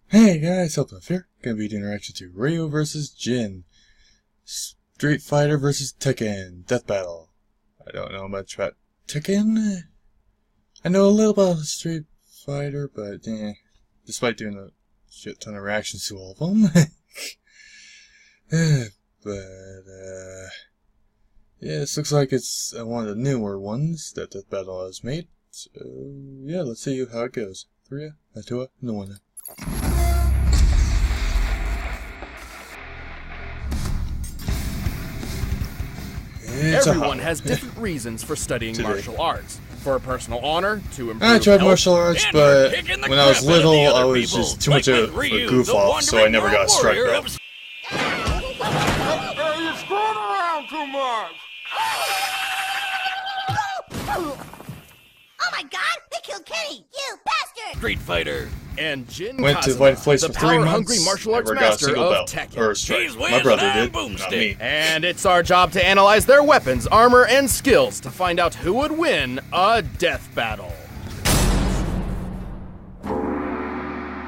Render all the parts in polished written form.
Hey guys, Helping here. Gonna be doing reaction to Ryu vs. Jin. Street Fighter vs. Tekken. Death Battle. I don't know much about Tekken. I know a little about Street Fighter, but despite doing a shit ton of reactions to all of them. Yeah, this looks like it's one of the newer ones that Death Battle has made. So, yeah, let's see how it goes. 3, 2, 1. Everyone has different reasons for studying martial arts. For a personal honor, to improve I tried health, martial arts, but when I was little, I was just too much of a goof off, so I never got a strike belt. You're screwing around too much! Oh my god! They killed Kenny! You bastard! Street Fighter. And Jin went to Kazuma, White Place the for 3 months, power-hungry martial arts never got a master single of belt Tekken. or a strike. My brother did, not me. And it's our job to analyze their weapons, armor, and skills to find out who would win a death battle.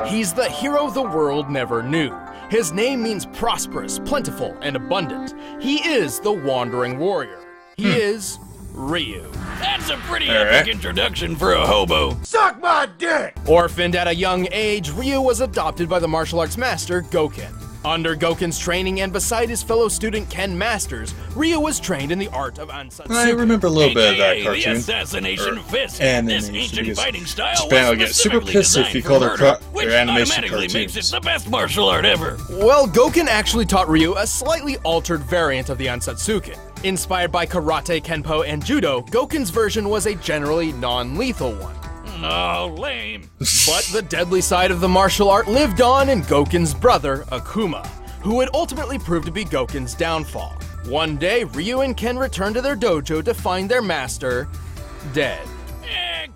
He's the hero the world never knew. His name means prosperous, plentiful, and abundant. He is the Wandering Warrior. He is Ryu. That's a pretty epic introduction for a hobo. Suck my dick! Orphaned at a young age, Ryu was adopted by the martial arts master Goken. Under Goken's training and beside his fellow student Ken Masters, Ryu was trained in the art of Ansatsuki. I remember a little bit of that cartoon. The assassination fist. And this ancient fighting style Japan would get super pissed if you call their animation automatically makes it cartoons. the best martial art ever. Well, Goken actually taught Ryu a slightly altered variant of the Ansatsuki. Inspired by karate, kenpo, and judo, Goken's version was a generally non-lethal one. Oh, lame. But the deadly side of the martial art lived on in Goken's brother, Akuma, who would ultimately prove to be Goken's downfall. One day, Ryu and Ken returned to their dojo to find their master dead.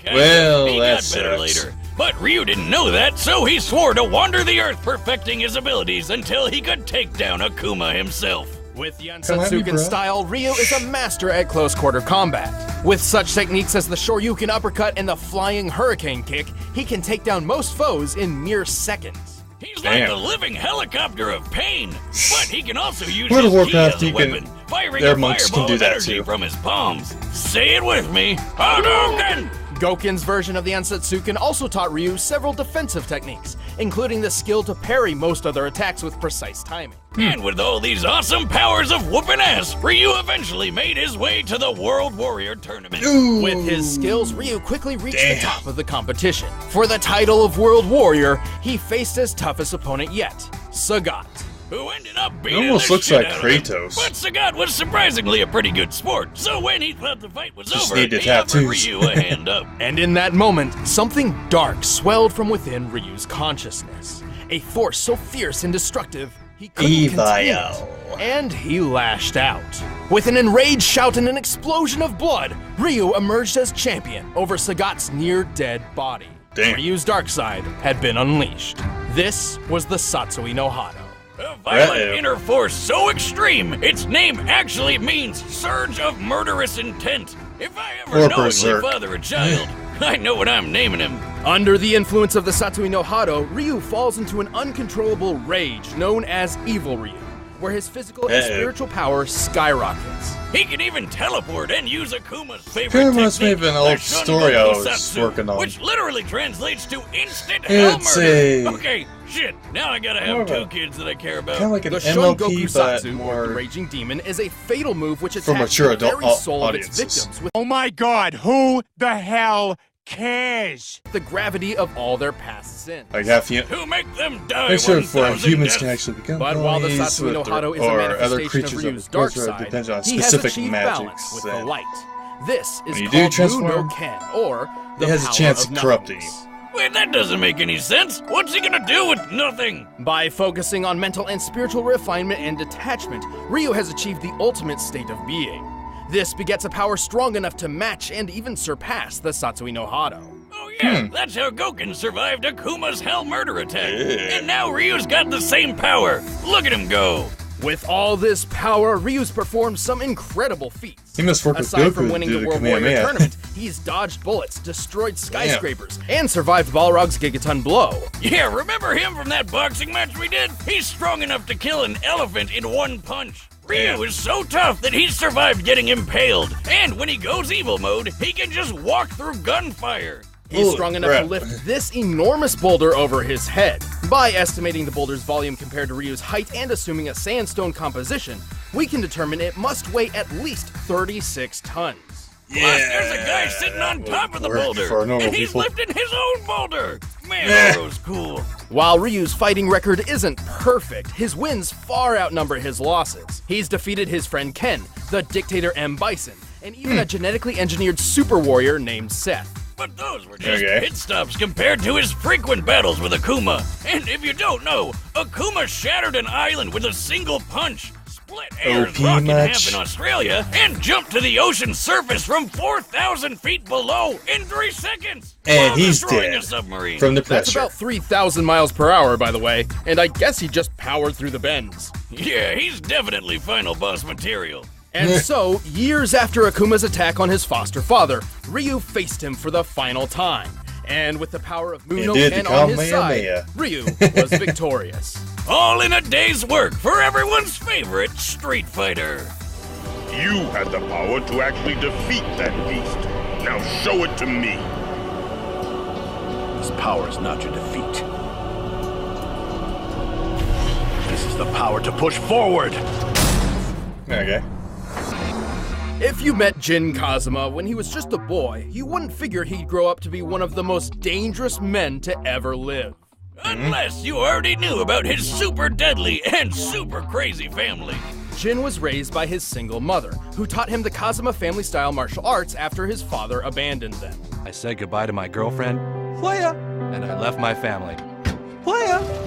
Well, he that got better sucks. later. But Ryu didn't know that, so he swore to wander the earth perfecting his abilities until he could take down Akuma himself. With the Ansatsuken style, Ryu is a master at close-quarter combat. With such techniques as the Shoryuken uppercut and the flying hurricane kick, he can take down most foes in mere seconds. He's like the living helicopter of pain, but he can also use World of his ki Warcraft, as a you can- weapon, firing their a monks can fireball do of that energy too. from his palms. Say it with me, Hadouken! Goken's version of the Ansatsuken also taught Ryu several defensive techniques, including the skill to parry most other attacks with precise timing. And with all these awesome powers of whooping ass, Ryu eventually made his way to the World Warrior Tournament. Ooh. With his skills, Ryu quickly reached the top of the competition. For the title of World Warrior, he faced his toughest opponent yet, Sagat. Who ended up It beating almost the looks shit like out of him. Kratos. But Sagat was surprisingly a pretty good sport, so when he thought the fight was Just over, need the he offered tattoos. Ryu a hand up. And in that moment, something dark swelled from within Ryu's consciousness. A force so fierce and destructive, he couldn't contain it, and he lashed out. With an enraged shout and an explosion of blood, Ryu emerged as champion over Sagat's near-dead body. Damn. Ryu's dark side had been unleashed. This was the Satsui no Hado. A violent inner force so extreme, its name actually means surge of murderous intent. If I ever Or knowingly berserk. father a child, I know what I'm naming him. Under the influence of the Satsui no Hado, Ryu falls into an uncontrollable rage known as Evil Ryu, where his physical and spiritual power skyrockets. He can even teleport and use Akuma's favorite Kinda reminds me of technique, an old the Shun story I Goku was Satsu, working on. which literally translates to instant hell It's murder. a- Okay, shit, now I gotta more have of two a- kids that I care about. Kind of like an The Shun MLP, Goku but Satsu, or the more Raging Demon, is a fatal move which for attacks mature the adult very soul of its audiences. victims with Oh my god, who the hell cares? the gravity of all their past sins. like half Who make them die make sure 1,000 for humans deaths. can actually become But while the ponies Satsui no with Hado is a or other manifestation creatures of Ryu's of dark course side, depends on he has specific achieved balance magics. with the Then light. This is When you called do Mu no transform, Ken, or the it has a power chance of of corrupting you. nothingness. Wait, that doesn't make any sense. What's he gonna do with nothing? By focusing on mental and spiritual refinement and detachment, Ryu has achieved the ultimate state of being. This begets a power strong enough to match and even surpass the Satsui no Hado. Oh yeah, that's how Goken survived Akuma's hell murder attack. And now Ryu's got the same power. Look at him go. With all this power, Ryu's performed some incredible feats. He must work with Aside Goku from to winning do the World Warrior Kamehameha. tournament, he's dodged bullets, destroyed skyscrapers, and survived Balrog's Gigaton blow. Yeah, remember him from that boxing match we did? He's strong enough to kill an elephant in one punch. Ryu is so tough that he's survived getting impaled. And when he goes evil mode, he can just walk through gunfire. He's strong enough to lift this enormous boulder over his head. By estimating the boulder's volume compared to Ryu's height and assuming a sandstone composition, we can determine it must weigh at least 36 tons. Plus, there's a guy sitting on top of the boulder, and he's lifting his own boulder. Man, that was cool. While Ryu's fighting record isn't perfect, his wins far outnumber his losses. He's defeated his friend Ken, the dictator M. Bison, and even a genetically engineered super warrior named Seth. But those were just pit stops compared to his frequent battles with Akuma. And if you don't know, Akuma shattered an island with a single punch, split Ayers Rock in half in Australia, and jumped to the ocean surface from 4,000 feet below in 3 seconds. And he's destroying dead a submarine. from the pressure. That's about 3,000 miles per hour, by the way, and I guess he just powered through the bends. Yeah, he's definitely final boss material. And so, years after Akuma's attack on his foster father, Ryu faced him for the final time. And with the power of Moon no Ken on his side, Ryu was victorious. All in a day's work for everyone's favorite Street Fighter. You had the power to actually defeat that beast. Now show it to me. This power is not your defeat. This is the power to push forward. Okay. If you met Jin Kazuma when he was just a boy, you wouldn't figure he'd grow up to be one of the most dangerous men to ever live. Unless you already knew about his super deadly and super crazy family. Jin was raised by his single mother, who taught him the Kazuma family-style martial arts after his father abandoned them. I said goodbye to my girlfriend, Playa, and I left my family. Playa!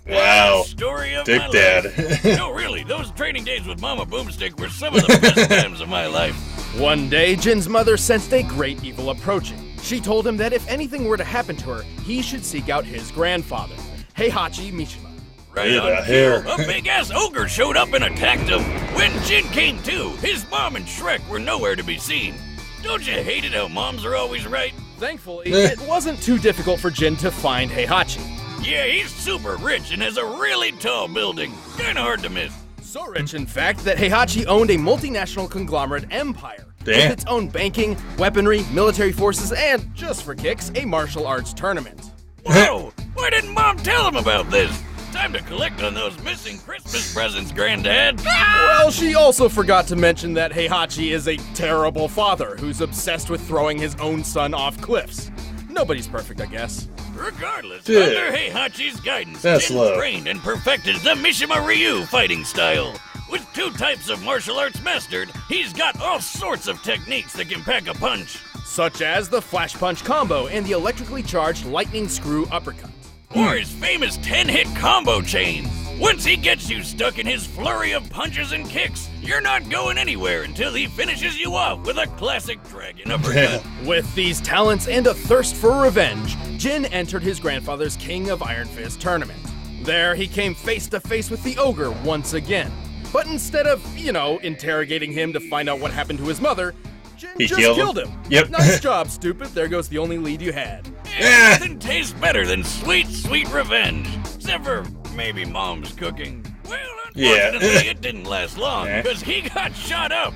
Wow. Story of Dick my Dad. life. No, really, those training days with Mama Boomstick were some of the best times of my life. One day, Jin's mother sensed a great evil approaching. She told him that if anything were to happen to her, he should seek out his grandfather, Heihachi Mishima. Right on cue, a big-ass ogre showed up and attacked him. When Jin came to, his mom and Shrek were nowhere to be seen. Don't you hate it how moms are always right? Thankfully, it wasn't too difficult for Jin to find Heihachi. Yeah, he's super rich and has a really tall building. Kinda hard to miss. So rich, in fact, that Heihachi owned a multinational conglomerate empire. Damn. With its own banking, weaponry, military forces, and, just for kicks, a martial arts tournament. Whoa! Why didn't Mom tell him about this? Time to collect on those missing Christmas presents, Granddad. Well, she also forgot to mention that Heihachi is a terrible father who's obsessed with throwing his own son off cliffs. Nobody's perfect, I guess. Regardless, Dude. under Heihachi's guidance, That's Jin low. trained and perfected the Mishima Ryu fighting style. With 2 types of martial arts mastered, he's got all sorts of techniques that can pack a punch. Such as the flash punch combo and the electrically charged lightning screw uppercut. Or his famous 10-hit combo chain. Once he gets you stuck in his flurry of punches and kicks, you're not going anywhere until he finishes you off with a classic dragon uppercut. With these talents and a thirst for revenge, Jin entered his grandfather's King of Iron Fist tournament. There, he came face to face with the ogre once again. But instead of, interrogating him to find out what happened to his mother, Jin just killed him. Yep. Nice job, stupid. There goes the only lead you had. Yeah, nothing tastes better than sweet, sweet revenge. Except for maybe Mom's cooking. Well, unfortunately, it didn't last long, because he got shot up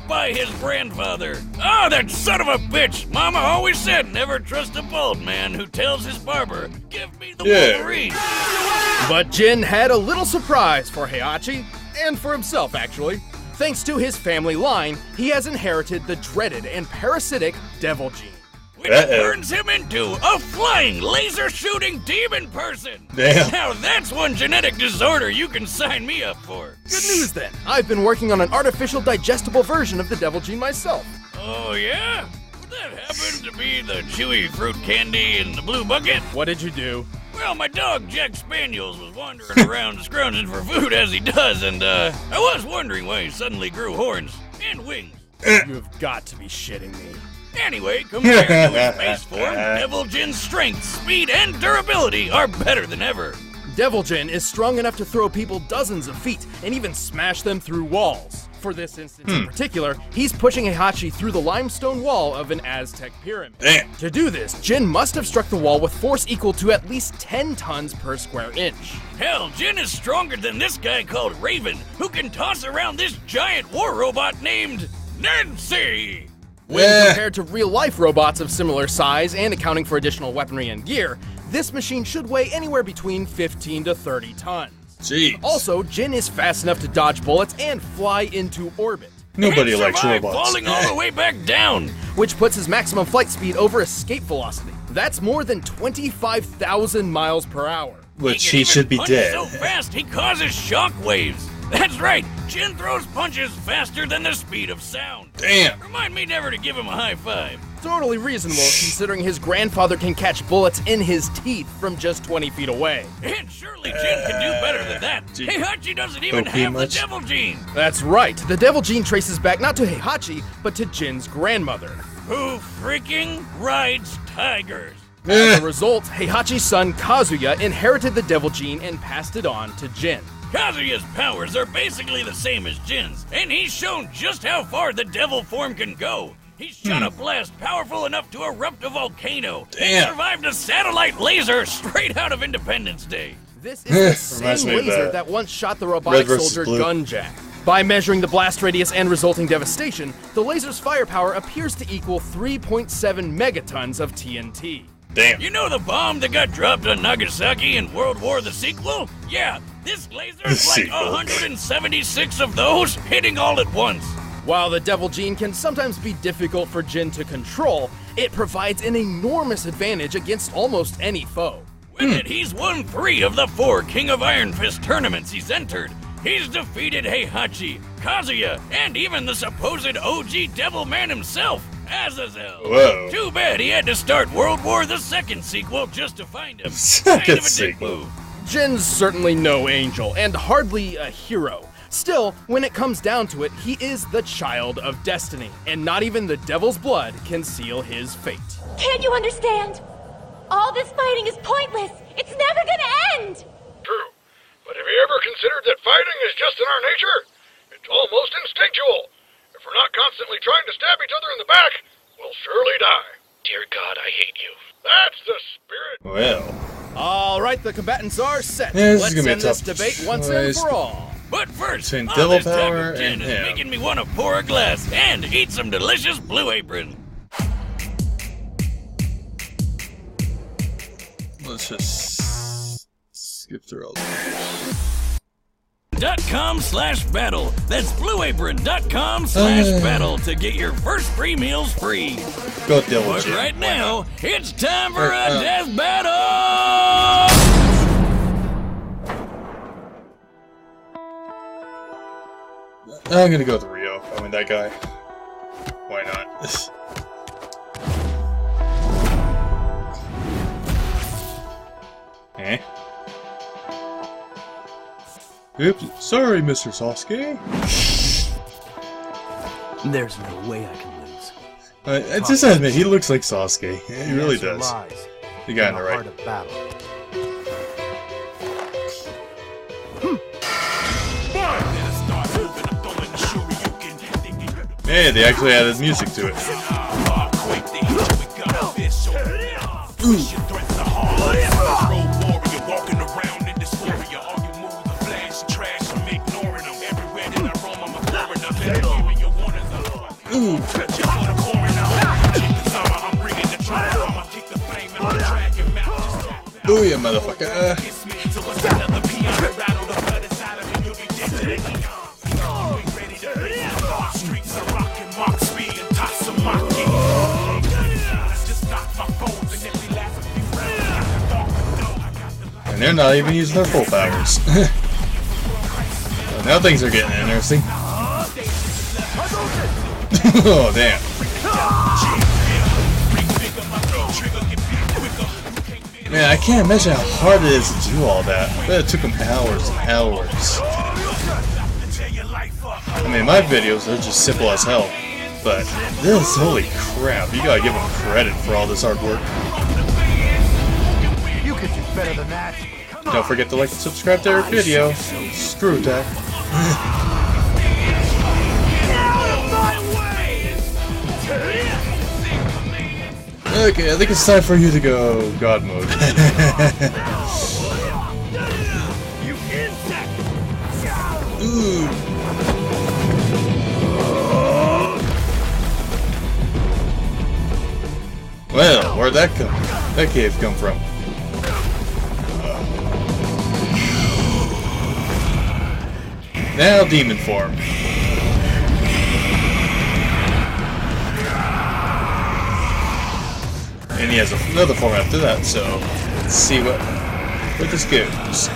by his grandfather. Oh, that son of a bitch! Mama always said never trust a bald man who tells his barber, give me the Wolverine. But Jin had a little surprise for Heihachi, and for himself, actually. Thanks to his family line, he has inherited the dreaded and parasitic Devil Gene. Which turns him into a flying, laser-shooting demon person. Damn. Now that's one genetic disorder you can sign me up for. Good news then. I've been working on an artificial digestible version of the Devil Gene myself. Oh yeah? Would that happen to be the chewy fruit candy in the blue bucket? What did you do? Well, my dog Jack Spaniels was wandering around scrounging for food as he does, and I was wondering why he suddenly grew horns and wings. You've got to be shitting me. Anyway, compared to his base form, Devil Jin's strength, speed, and durability are better than ever. Devil Jin is strong enough to throw people dozens of feet and even smash them through walls. For this instance in particular, he's pushing Heihachi through the limestone wall of an Aztec pyramid. Damn. To do this, Jin must have struck the wall with force equal to at least 10 tons per square inch. Hell, Jin is stronger than this guy called Raven, who can toss around this giant war robot named Nancy! When compared to real-life robots of similar size and accounting for additional weaponry and gear, this machine should weigh anywhere between 15 to 30 tons. Jeez. Also, Jin is fast enough to dodge bullets and fly into orbit. Nobody likes robots. Falling all the way back down, which puts his maximum flight speed over escape velocity. That's more than 25,000 miles per hour. Which he should be dead. So fast he causes shock waves. That's right, Jin throws punches faster than the speed of sound. Damn. Remind me never to give him a high five. Totally reasonable, considering his grandfather can catch bullets in his teeth from just 20 feet away. And surely Jin can do better than that. Heihachi doesn't even have the Devil Gene. That's right, the Devil Gene traces back not to Heihachi, but to Jin's grandmother. Who freaking rides tigers? As a result, Heihachi's son Kazuya inherited the Devil Gene and passed it on to Jin. Kazuya's powers are basically the same as Jin's, and he's shown just how far the devil form can go. He shot a blast powerful enough to erupt a volcano and survived a satellite laser straight out of Independence Day. This is the same laser that once shot the robotic soldier Gunjack. By measuring the blast radius and resulting devastation, the laser's firepower appears to equal 3.7 megatons of TNT. Damn. You know the bomb that got dropped on Nagasaki in World War the sequel? Yeah, this laser is like 176 of those hitting all at once. While the Devil Gene can sometimes be difficult for Jin to control, it provides an enormous advantage against almost any foe. With it, he's won 3 of the 4 King of Iron Fist tournaments he's entered. He's defeated Heihachi, Kazuya, and even the supposed OG Devil Man himself, Azazel. Whoa. Too bad he had to start World War II sequel just to find him. Second sequel. Jin's certainly no angel, and hardly a hero. Still, when it comes down to it, he is the child of destiny, and not even the devil's blood can seal his fate. Can't you understand? All this fighting is pointless. It's never gonna end. True. But have you ever considered that fighting is just in our nature? It's almost instinctual. If we're not constantly trying to stab each other in the back, we'll surely die. Dear God, I hate you. That's the spirit. Well. All right, the combatants are set. Yeah, Let's end this debate once and for all. But first, between all devil this power Tekken and is him. making me want to pour a glass and eat some delicious Blue Apron. Let's just skip through all this. .com/battle. That's blueapron.com/battle to get your first 3 meals free. Go Devil But Gene. right now, it's time for a death battle! I'm gonna go with Rio. I mean, that guy. Why not? Eh? Oops. Sorry, Mr. Sasuke. There's no way I can lose. I just admit, he looks like Sasuke. He really does. The guy on the right. Hey, they actually added music to it. Oh yeah, motherfucker. And they're not even using their full powers. Well, now things are getting interesting. Oh, damn. Man, I can't imagine how hard it is to do all that. I bet it took them hours and hours. I mean, my videos are just simple as hell. But this, holy crap, you gotta give them credit for all this hard work. You could do better than that. Don't forget to like and subscribe to our video. ScrewAttack. Okay, I think it's time for you to go God mode. Ooh. Well, where'd that cave come from? Now demon form. And he has another form after that, so let's see where this goes.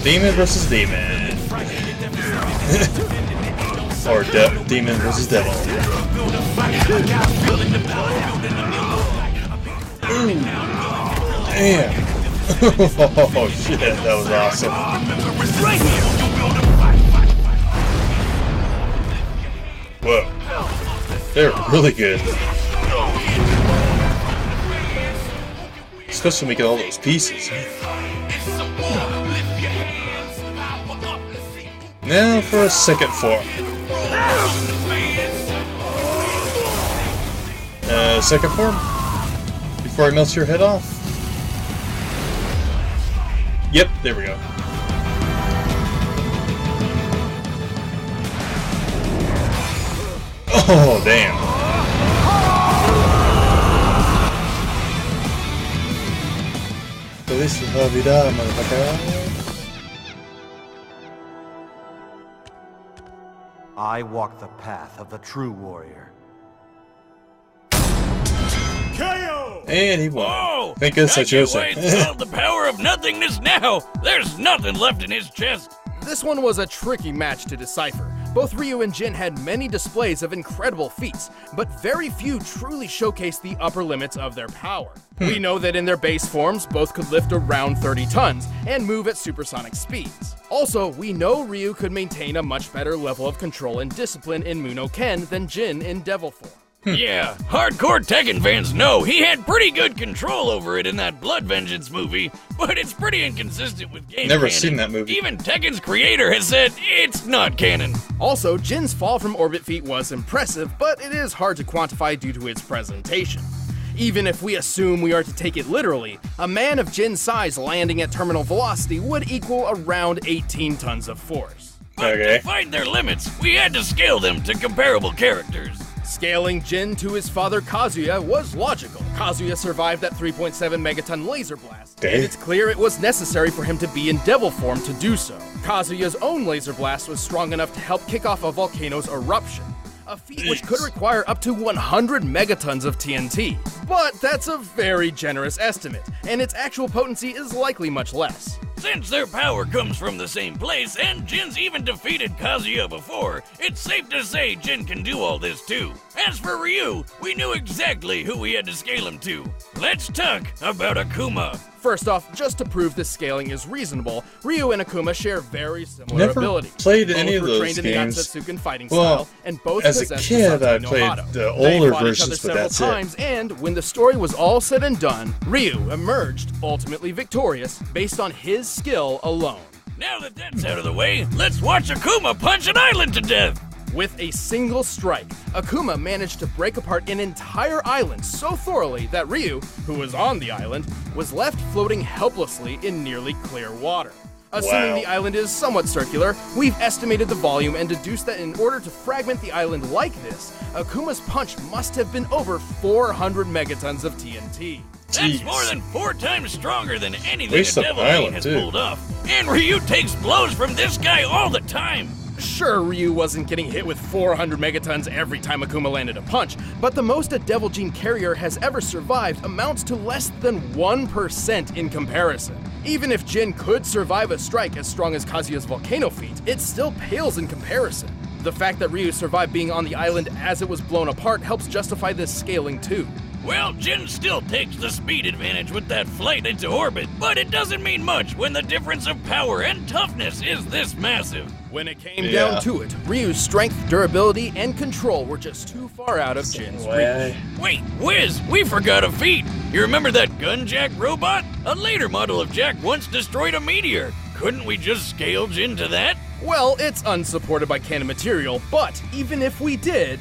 Demon versus demon. Or demon versus devil. Ooh. Damn. Oh shit, that was awesome. Whoa. They're really good. Especially making all those pieces. Now for a second form. Second form? Before he melts your head off? Yep, there we go. Oh, damn. Feliz Navidad, motherfucker. I walk the path of the true warrior. KO! And he won. Whoa! Thank goodness I chose him. The power of nothingness now! There's nothing left in his chest! This one was a tricky match to decipher. Both Ryu and Jin had many displays of incredible feats, but very few truly showcased the upper limits of their power. We know that in their base forms, both could lift around 30 tons and move at supersonic speeds. Also, we know Ryu could maintain a much better level of control and discipline in Muno Ken than Jin in Devil form. Yeah, hardcore Tekken fans know he had pretty good control over it in that Blood Vengeance movie, but it's pretty inconsistent with game Never canon. seen that movie. Even Tekken's creator has said it's not canon. Also, Jin's fall from orbit feat was impressive, but it is hard to quantify due to its presentation. Even if we assume we are to take it literally, a man of Jin's size landing at terminal velocity would equal around 18 tons of force. But to find their limits, we had to scale them to comparable characters. Scaling Jin to his father Kazuya was logical. Kazuya survived that 3.7 megaton laser blast, and it's clear it was necessary for him to be in devil form to do so. Kazuya's own laser blast was strong enough to help kick off a volcano's eruption, a feat which could require up to 100 megatons of TNT. But that's a very generous estimate, and its actual potency is likely much less. Since their power comes from the same place, and Jin's even defeated Kazuya before, it's safe to say Jin can do all this too. As for Ryu, we knew exactly who we had to scale him to. Let's talk about Akuma. First off, just to prove this scaling is reasonable, Ryu and Akuma share very similar abilities. Played both any of those trained games. in the Yatsutsuken fighting style, and both as a possessed kid, the I Sato played no Hado. the They older fought each other versions, but several that's times, and when the story was all said and done, Ryu emerged ultimately victorious based on his skill alone. Now that that's out of the way, let's watch Akuma punch an island to death! With a single strike, Akuma managed to break apart an entire island so thoroughly that Ryu, who was on the island, was left floating helplessly in nearly clear water. Assuming the island is somewhat circular, we've estimated the volume and deduced that in order to fragment the island like this, Akuma's punch must have been over 400 megatons of TNT. That's more than 4 times stronger than anything a Devil King has pulled off. And Ryu takes blows from this guy all the time. Sure, Ryu wasn't getting hit with 400 megatons every time Akuma landed a punch, but the most a Devil Gene carrier has ever survived amounts to less than 1% in comparison. Even if Jin could survive a strike as strong as Kazuya's volcano feat, it still pales in comparison. The fact that Ryu survived being on the island as it was blown apart helps justify this scaling too. Well, Jin still takes the speed advantage with that flight into orbit, but it doesn't mean much when the difference of power and toughness is this massive. When it came down to it, Ryu's strength, durability, and control were just too far out of Jin's reach. Wait, Wiz, we forgot a feat. You remember that gun jack robot? A later model of Jack once destroyed a meteor. Couldn't we just scale Jin to that? Well, it's unsupported by canon material, but even if we did,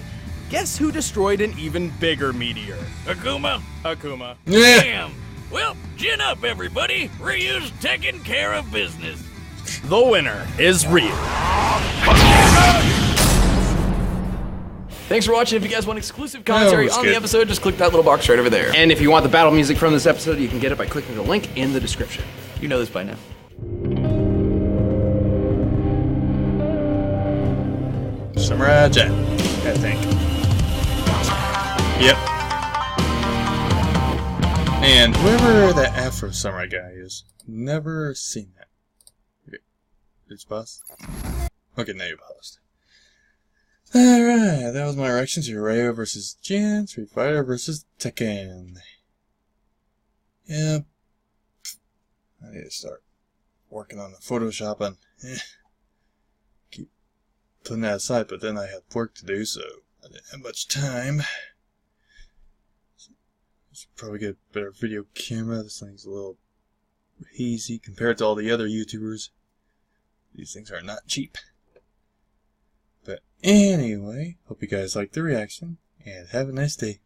guess who destroyed an even bigger meteor? Akuma? Akuma. Damn. Well, Jin up, everybody. Ryu's taking care of business. The winner is Ryu. Thanks for watching. If you guys want exclusive commentary on the episode, just click that little box right over there. And if you want the battle music from this episode, you can get it by clicking the link in the description. You know this by now. Samurai Jack, I think. Yep. And whoever that Afro Samurai guy is, never seen that. Okay. It's paused? Okay, now you paused. Alright, that was my reaction to Ryu vs. Jin, Street Fighter vs. Tekken. Yeah. I need to start working on the Photoshop and keep putting that aside, but then I had work to do, so I didn't have much time. I should probably get a better video camera. This thing's a little hazy compared to all the other YouTubers. These things are not cheap. But anyway, hope you guys liked the reaction, and have a nice day.